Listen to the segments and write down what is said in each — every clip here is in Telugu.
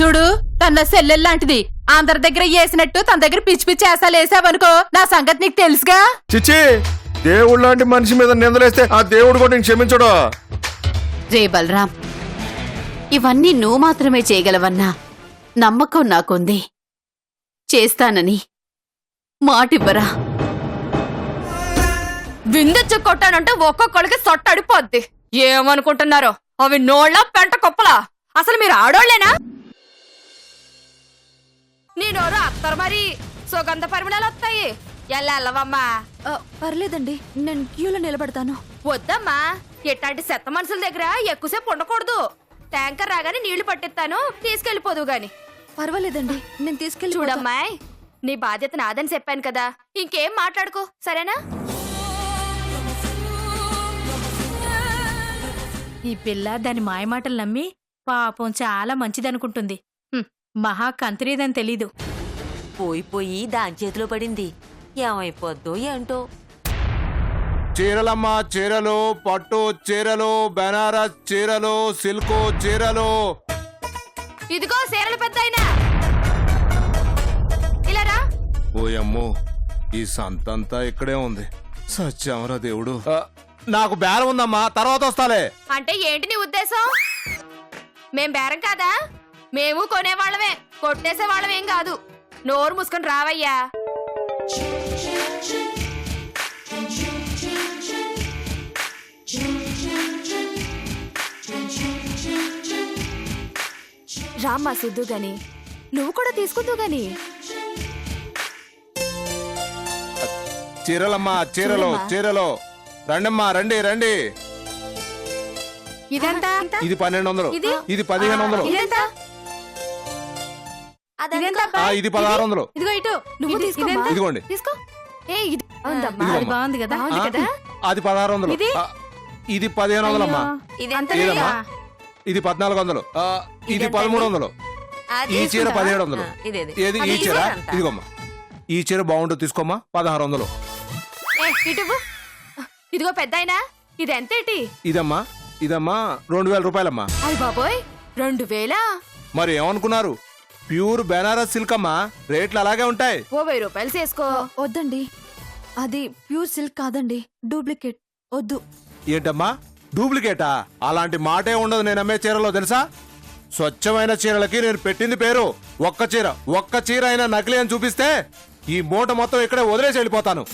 చూడు తన సెల్లెల్లాంటిది. అందరి దగ్గర వేసినట్టు తన దగ్గర పిచ్చి పిచ్చి వేసాలు వేసావనుకో నా సంగతి నీకు తెలుసుగా. చిచ్చి, దేవుడు లాంటి మనిషి మీద నిందలేస్తే ఆ దేవుడు కూడా నేను క్షమించడు. రే బలరాం, ఇవన్నీ నువ్వు మాత్రమే చేయగలవన్నా నమ్మకం నాకుంది. చేస్తానని మాటివ్వరా? విందెచ్చి కొట్టానంటే ఒక్కొక్కడికి సొట్టడిపోద్ది. ఏమనుకుంటున్నారో? అవి నోళ్ళ పెంట కుప్పలా? అసలు మీరు ఆడోళ్లేనా? నీ నోరు అత్తరు మరి సుగంధ పరిమళాలు వస్తాయి. ఎల్లవమ్మా. పర్లేదండి, నేను క్యూలో నిలబడతాను. వద్దమ్మా, ఎట్లాంటి చెత్త మనుషుల దగ్గర ఎక్కువసేపు ఉండకూడదు. ట్యాంకర్ రాగానే నీళ్లు పట్టిస్తాను, తీసుకెళ్లిపోదు గాని. పర్వాలేదండి, నేను తీసుకెళ్ళి. చూడమ్మాయ్, నీ బాధ్యత నాదని చెప్పాను కదా, ఇంకేం మాట్లాడుకో, సరేనా? ఈ పిల్ల దాని మాయమాటలు నమ్మి పాపం చాలా మంచిదనుకుంటుంది. మహా కంత్రీదని తెలీదు. పోయి దాని చేతిలో పడింది. ఏమైపోద్దో ఏంటో. చీరలమ్మా, చీరలు, పట్టు చీరలు, బెనారస్ చీరలు, సిల్క్ చీరలు. ఇదిగో చీరలు పెద్దాయినా, ఇలారా. ఓయమ్మో, ఈ సంతంతా ఇక్కడే ఉంది. సత్యామరా దేవుడు. నాకు బేరం ఉందమ్మా, తర్వాత వస్తాలే. అంటే ఏంటి నీ ఉద్దేశం? మేం బేరం కాదా? మేము కొనేవాళ్ళమే, కొట్టేసే వాళ్ళమేం కాదు. నోరు మూసుకొని రావయ్యా. రామ్మా సిద్ధు గాని, నువ్వు కూడా తీసుకుందు గాని. చీరలమ్మా, చీరలు, చీరలు. రండమ్మా, రండి రండి. ఇదంతా ఇది 1200, ఇది 1500, ఇది 1600. ఇదిగో ఇటు నువ్వు తీసుకో. ఇదిగోండి, తీసుకో. ఇది ఇదిగోమ్మా. బాగుంది కదా. అది 1600, ఇది 1500 అమ్మా. ఇదమ్మా, ఇది 1400, ఇది 1300, ఈ చీర 1700. ఏది ఈ చీర? ఇదిగోమ్మా, ఈ చీర బాగుంటుంది, తీసుకోమ్మా, 1600. ఇదిగో పెద్దాయినా, ఇది ఎంతేటి? ఇదమ్మా, ఇదమ్మా 2000 రూపాయలమ్మా. అయ్య బాబోయ్, 2000? మరి ఏమనుకున్నారు? ప్యూర్ బెనారస్ సిల్క్ అమ్మా, రేట్లు అలాగే ఉంటాయి. ఓ 1000 రూపాయలు చేసుకో. వద్దండి, అది ప్యూర్ సిల్క్ కాదండి, డూప్లికేట్. వద్దు. ఏంటమ్మా, డూప్లికేటా? అలాంటి మాటే ఉండదు నేను అమ్మే చీరలో, తెలుసా? స్వచ్ఛమైన చీరలకి నేను పెట్టింది పేరు. ఒక్క చీర అయినా నకిలీ అని చూపిస్తే ఈ మూట మొత్తం ఇక్కడే వదిలేసి వెళ్ళిపోతాను.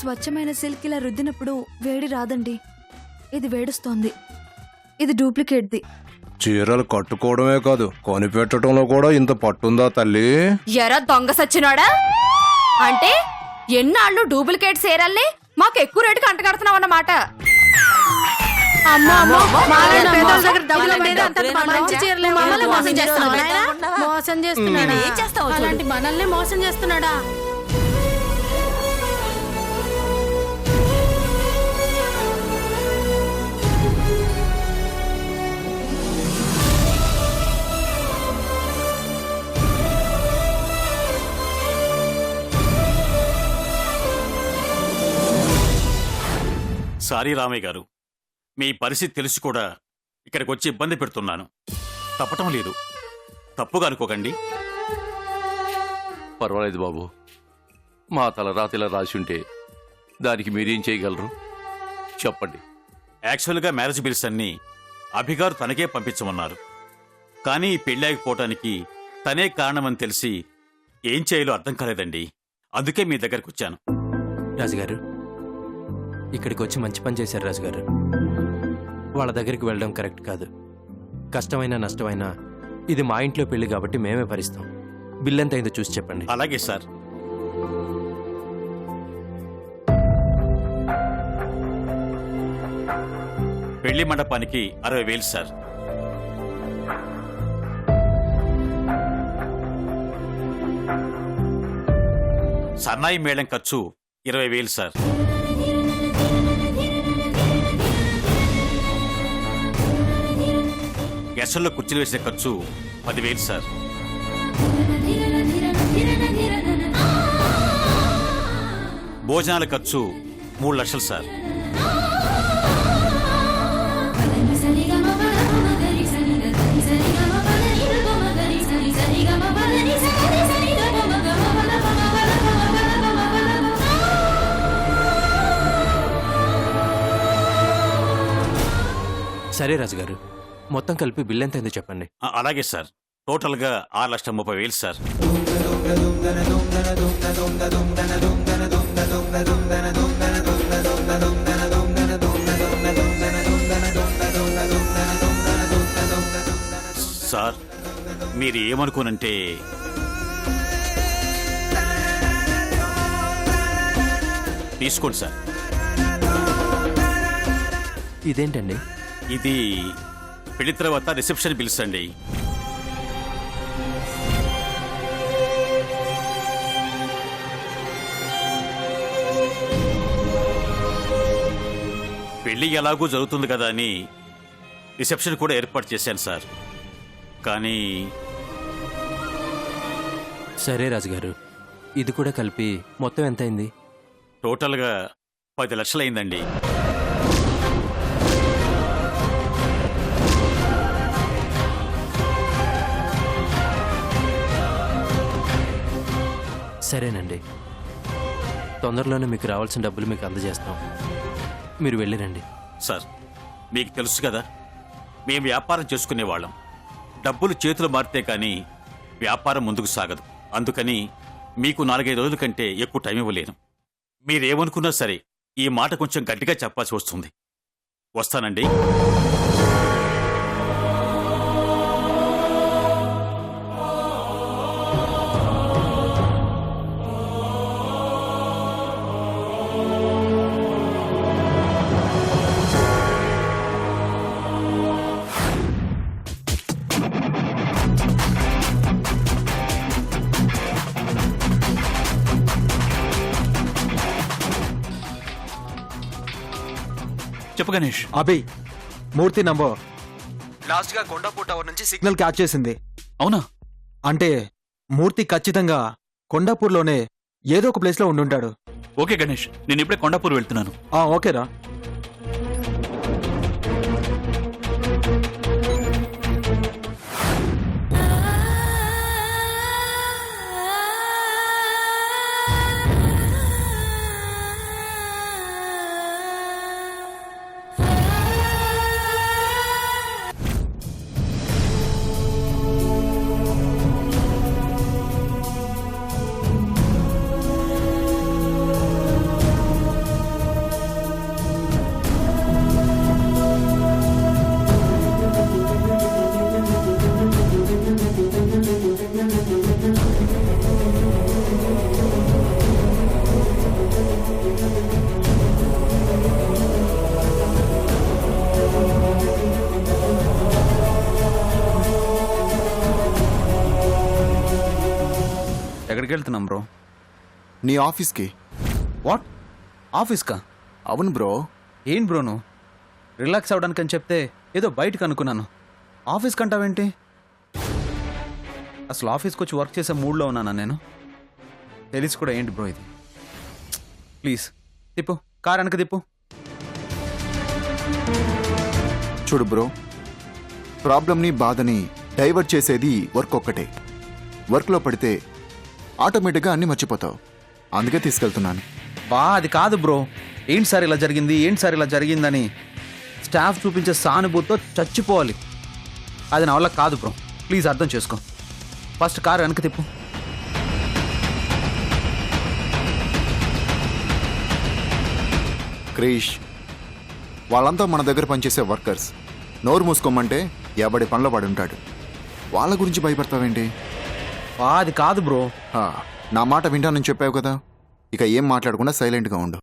స్వచ్ఛమైన సిల్క్ ఇలా రుద్దినప్పుడు వేడి రాదండి, ఇది వేడుస్తోంది. ఇది డూప్లికేట్ది. చీరలు కట్టుకోవడమే కాదు, కొనిపెట్టడంలో కూడా ఇంత పట్టుందా తల్లి? ఎరా దొంగ సచ్చినోడా, అంటే ఎన్నాళ్ళు డూప్లికేట్ చీరల్ని మాకు ఎక్కువ రేటుకి అంటగడుతున్నావు అన్నమాట. మోసం చేస్తున్నాడా? అలాంటి మనల్ని మోసం చేస్తున్నాడా? సారీ రామయ్య గారు, మీ పరిస్థితి తెలిసి కూడా ఇక్కడికి వచ్చి ఇబ్బంది పెడుతున్నాను. తప్పటం లేదు, తప్పుగా అనుకోకండి. పర్వాలేదు బాబు, మా తలరాతిలా రాసి ఉంటే దానికి మీరేం చేయగలరు చెప్పండి. యాక్చువల్గా మ్యారేజ్ బిల్స్ అన్నీ అభిగారు తనకే పంపించమన్నారు. కానీ ఈ పెళ్ళాగిపోవటానికి తనే కారణమని తెలిసి ఏం చేయాలో అర్థం కాలేదండి. అందుకే మీ దగ్గరకు వచ్చాను. రాజుగారు, ఇక్కడికి వచ్చి మంచి పని చేశారు రాజుగారు. వాళ్ళ దగ్గరికి వెళ్ళడం కరెక్ట్ కాదు. కష్టమైనా నష్టమైనా ఇది మా ఇంట్లో పెళ్లి కాబట్టి మేమే భరిస్తాం. బిల్ ఎంత అయిందో చూసి చెప్పండి. అలాగే సార్. పెళ్లి మండపానికి 60,000 సార్. సన్నాయి మేళం ఖర్చు 20,000 సార్. గెస్టుల్లో కుర్చీలు వేసిన ఖర్చు 10,000 సార్. భోజనాల ఖర్చు 3 లక్షలు సార్. సరే రాజుగారు, మొత్తం కలిపి బిల్ ఎంత అయిందో చెప్పండి. అలాగే సార్. టోటల్గా 6,30,000 సార్. సార్, మీరు ఏమనుకోనంటే తీసుకోండి సార్. ఇదేంటండి? ఇది పెళ్లి తర్వాత రిసెప్షన్ బిల్స్ అండి. పెళ్లి ఎలాగూ జరుగుతుంది కదా అని రిసెప్షన్ కూడా ఏర్పాటు చేశాను సార్. కానీ సరే రాజుగారు, ఇది కూడా కలిపి మొత్తం ఎంత అయింది? టోటల్గా 10 లక్షలైందండి. సరేనండి, తొందరలోనే మీకు రావాల్సిన డబ్బులు మీకు అందజేస్తాం. మీరు వెళ్ళిరండి. సార్, మీకు తెలుసు కదా, మేము వ్యాపారం చేసుకునేవాళ్ళం. డబ్బులు చేతులు మారితే కానీ వ్యాపారం ముందుకు సాగదు. అందుకని మీకు 4-5 రోజుల కంటే ఎక్కువ టైం ఇవ్వలేను. మీరేమనుకున్నా సరే ఈ మాట కొంచెం గట్టిగా చెప్పాల్సి వస్తుంది. వస్తానండి. చెప్పు గణేష్. అభి, మూర్తి నంబర్ లాస్ట్ గా కొండాపూర్ టవర్ నుంచి సిగ్నల్ క్యాచ్ చేసింది. అవునా? అంటే మూర్తి ఖచ్చితంగా కొండాపూర్లోనే ఏదో ఒక ప్లేస్ లో ఉండుంటాడు. ఓకే గణేష్, నేను ఇప్పుడే కొండాపూర్ వెళ్తున్నాను. ఓకేరా. ఎక్కడికి వెళ్తున్నాం బ్రో? నీ ఆఫీస్కి. వాట్? ఆఫీస్కా? అవును బ్రో. ఏం బ్రోను, రిలాక్స్ అవడానికి అని చెప్తే ఏదో బయటకు అనుకున్నాను. ఆఫీస్కి అంటావేంటి? అసలు ఆఫీస్కి వచ్చి వర్క్ చేసే మూడ్లో ఉన్నానా నేను? తెలిసి కూడా ఏంటి బ్రో ఇది? ప్లీజ్ తిప్పు, కార్ వెనక తిప్పు. చూడు బ్రో, ప్రాబ్లమ్ని బాధని డైవర్ట్ చేసేది వర్క్ ఒక్కటే. వర్క్లో పడితే ఆటోమేటిక్గా అన్నీ మర్చిపోతావు. అందుకే తీసుకెళ్తున్నాను. అది కాదు బ్రో. ఏంటి సార్ ఇలా జరిగింది, ఏంటి సార్ ఇలా జరిగిందని స్టాఫ్ చూపించే సానుభూతితో చచ్చిపోవాలి. అది నా వల్ల కాదు బ్రో. ప్లీజ్ అర్థం చేసుకో. ఫస్ట్ కార్ వెనక్కి తిప్పు. క్రిష్, వాళ్ళంతా మన దగ్గర పనిచేసే వర్కర్స్. నోరు మూసుకోమంటే ఎవడి పనిలో పడి ఉంటాడు. వాళ్ళ గురించి భయపడతావేంటి? అది కాదు బ్రో. నా మాట వింటానని చెప్పావు కదా, ఇక ఏం మాట్లాడకుండా సైలెంట్గా ఉండు.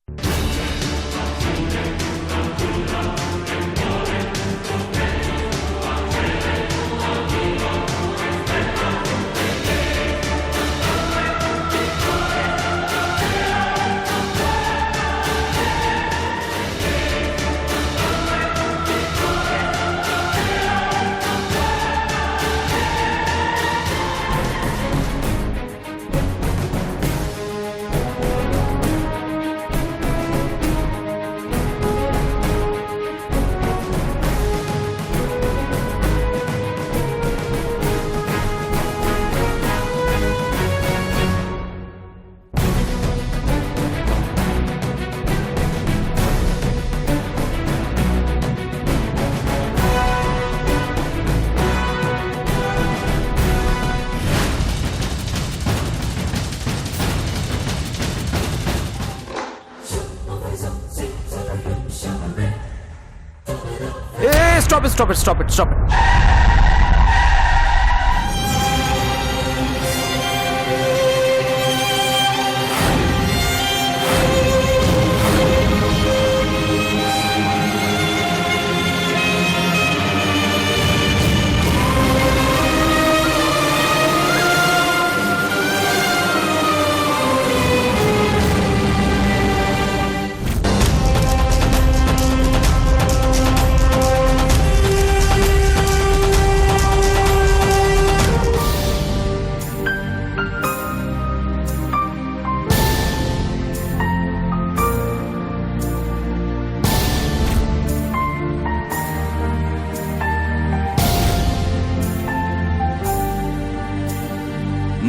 Stop it stop it stop it stop it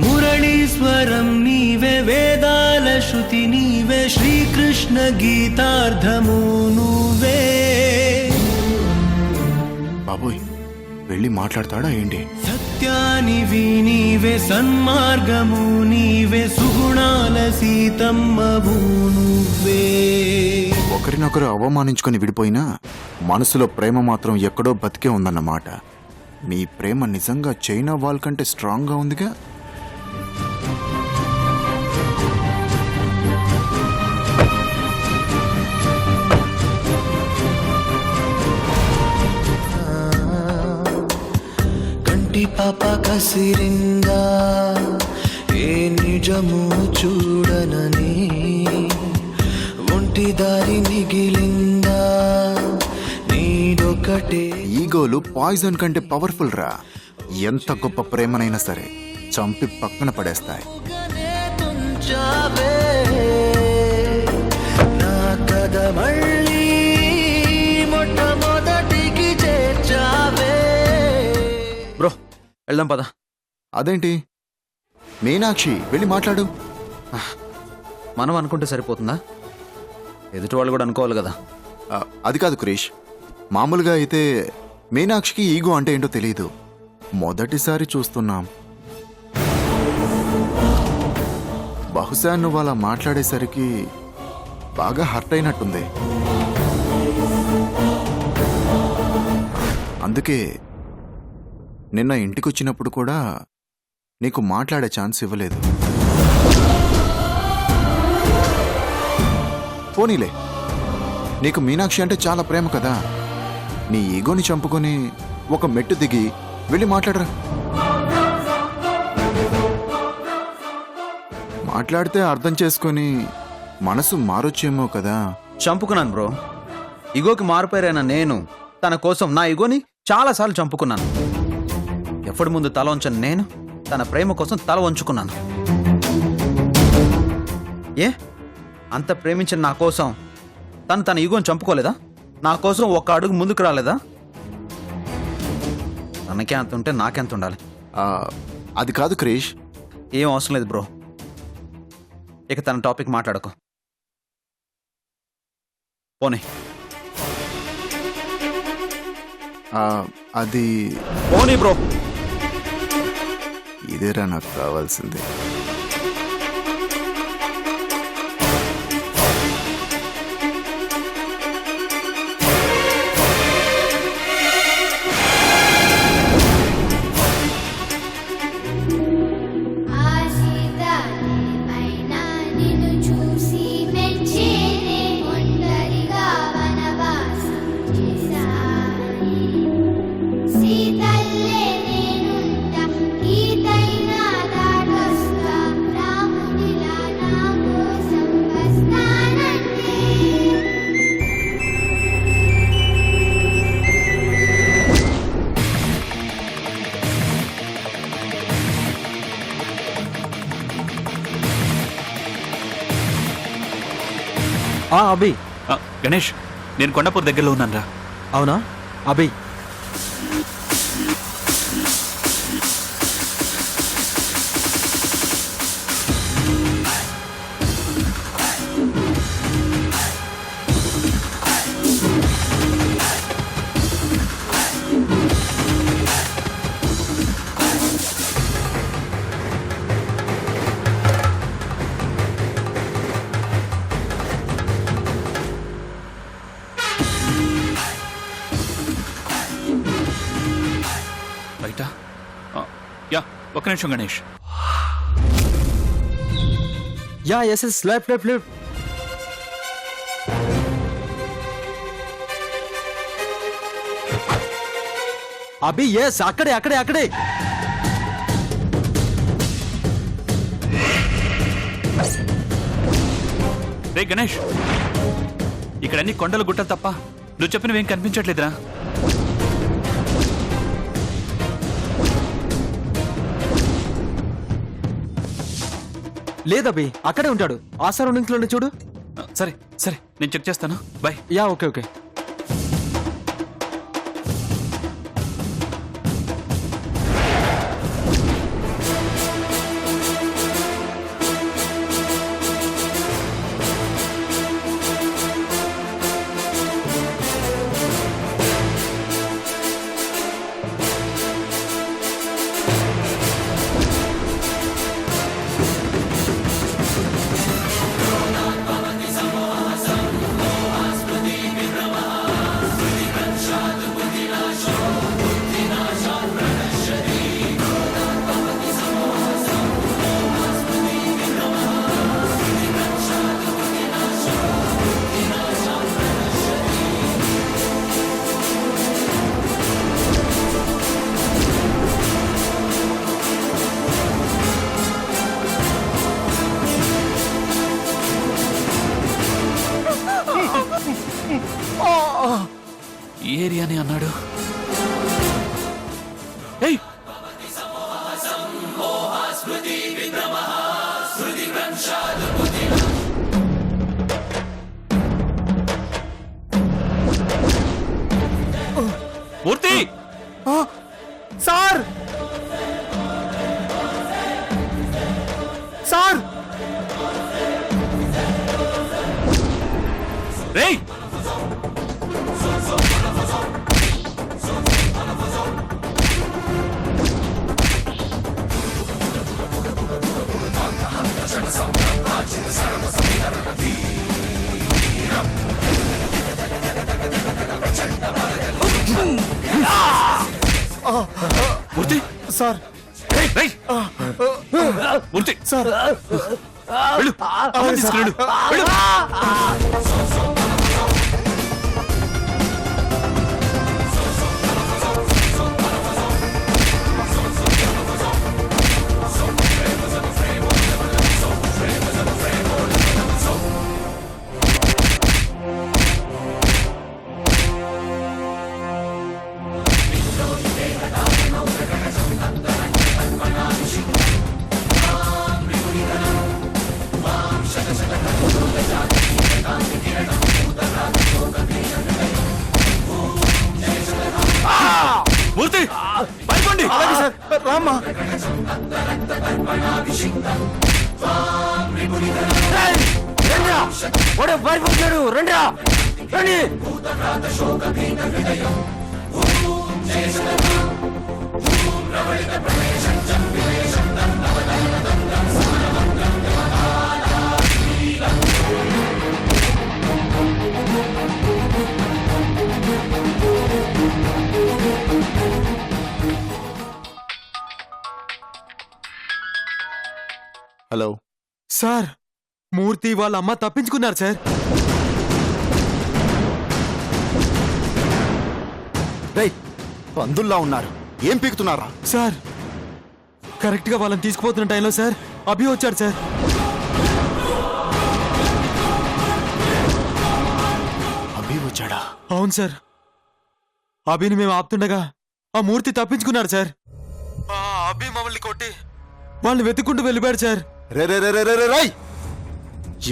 మురళీశ్వరం నీవే వేదాల శృతి నీవే శ్రీకృష్ణ గీతార్థము నువ్వే. బాబోయ్ వెళ్ళి మాట్లాడతాడా ఏంటి? సత్యానివి నీవే సన్మార్గము నీవే సుగుణాల సీతమ్మవు నువ్వే. ఒకరినొకరు అవమానించుకొని విడిపోయినా మనసులో ప్రేమ మాత్రం ఎక్కడో బతికే ఉందన్నమాట. మీ ప్రేమ నిజంగా చైనా వాల్ కంటే స్ట్రాంగ్గా ఉందిగా. కంటి పాప కసిరిందా ఏ నిజము చూడనని, ఒంటి దారి మిగిలిందా నీడొకటే. ఈగోలు పాయిజన్ కంటే పవర్ఫుల్ రా. ఎంత గొప్ప ప్రేమనైనా సరే చంపి పక్కన పడేస్తాయి. తుంచావే నా కథ మళ్ళీ మొట్టమొదటికి చేర్చావే. బ్రో వెళ్దాం పద. అదేంటి మీనాక్షి వెళ్ళి మాట్లాడు. మనం అనుకుంటే సరిపోతుందా? ఎదుటి వాళ్ళు కూడా అనుకోవాలి కదా. అది కాదు క్రిష్, మామూలుగా అయితే మీనాక్షికి ఈగో అంటే ఏంటో తెలియదు. మొదటిసారి చూస్తున్నాం. బహుశా నువ్వు అలా మాట్లాడేసరికి బాగా హర్ట్ అయినట్టుంది. అందుకే నిన్న ఇంటికొచ్చినప్పుడు కూడా నీకు మాట్లాడే ఛాన్స్ ఇవ్వలేదు. పోనీలే, నీకు మీనాక్షి అంటే చాలా ప్రేమ కదా. నీ ఈగోని చంపుకొని ఒక మెట్టు దిగి వెళ్ళి మాట్లాడరా. మాట్లాడితే అర్థం చేసుకొని మనసు మారొచ్చేమో కదా. చంపుకున్నాను బ్రో. ఇగోకి మారిపోయారైనా నేను తన కోసం నా ఇగోని చాలాసార్లు చంపుకున్నాను. ఎప్పటి ముందు తల వంచని నేను తన ప్రేమ కోసం తల వంచుకున్నాను. ఏ అంత ప్రేమించిన నా కోసం తన ఇగోని చంపుకోలేదా? నా కోసం ఒక్క అడుగు ముందుకు రాలేదా? తనకే అంత ఉంటే నాకెంత ఉండాలి? అది కాదు క్రిష్. ఏం అవసరం లేదు బ్రో. ఇక తన టాపిక్ మాట్లాడకు. పోనీ. అది పోనీ బ్రో. ఇదేరా నాకు కావాల్సింది. అభి. గణేష్, నేను కొండాపూర్ దగ్గరలో ఉన్నాను రా. అవునా అభి? ఒక్క నిమిషం Ganesh. Yeah yes yes left left left. Abhi yes అక్కడే అక్కడే అక్కడే. రే గణేష్, ఇక్కడ అన్ని కొండలు గుట్టలు తప్ప నువ్వు చెప్పినవేం కనిపించట్లేదురా. లేదభి అక్కడే ఉంటాడు. ఆ సరౌండింగ్స్ లోనే చూడు. సరే సరే, నేను చెక్ చేస్తాను. బాయ్. Yeah okay okay. ఈ ఏరియాని అన్నాడు. ఏయ్, మూర్తి సార్ సార్ రేయ్, మూర్తి సార్ రేయ్, మూర్తి సార్ వెళ్ళు, అమ్మని తీసుకెళ్ళు, వెళ్ళు. మూర్తి పైకోండి. అలాగే సార్ రామ్మా. పారిపోతాడు. రండి రండి. హలో సార్, మూర్తి వాళ్ళ అమ్మ తప్పించుకున్నారు సార్. రేయ్, పందుల్లా ఉన్నారు, ఏం పీకుతున్నారా? సార్ కరెక్ట్ గా వాళ్ళని తీసుకుపోతున్న టైంలో సార్ అభి వచ్చాడు సార్. అభి వచ్చాడా? అవును సార్. అభిని మేము ఆపుతుండగా ఆ మూర్తి తప్పించుకున్నాడు సార్. ఆ అభి మమ్మల్ని కొట్టి వాళ్ళని వెతుక్కుంటూ వెళ్ళిపోయాడు సార్. రే రే రే రే రే రే రేయ్!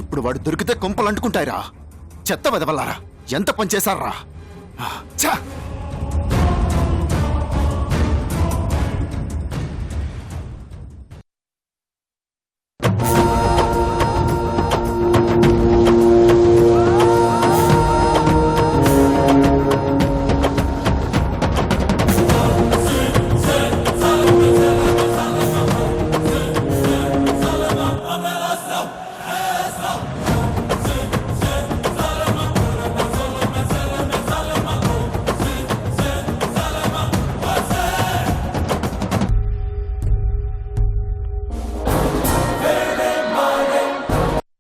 ఇప్పుడు వాడు దొరికితే కొంపలు అంటుకుంటాయిరా. చెత్త వెదవల్లారా, ఎంత పని చేశారా? ఛా!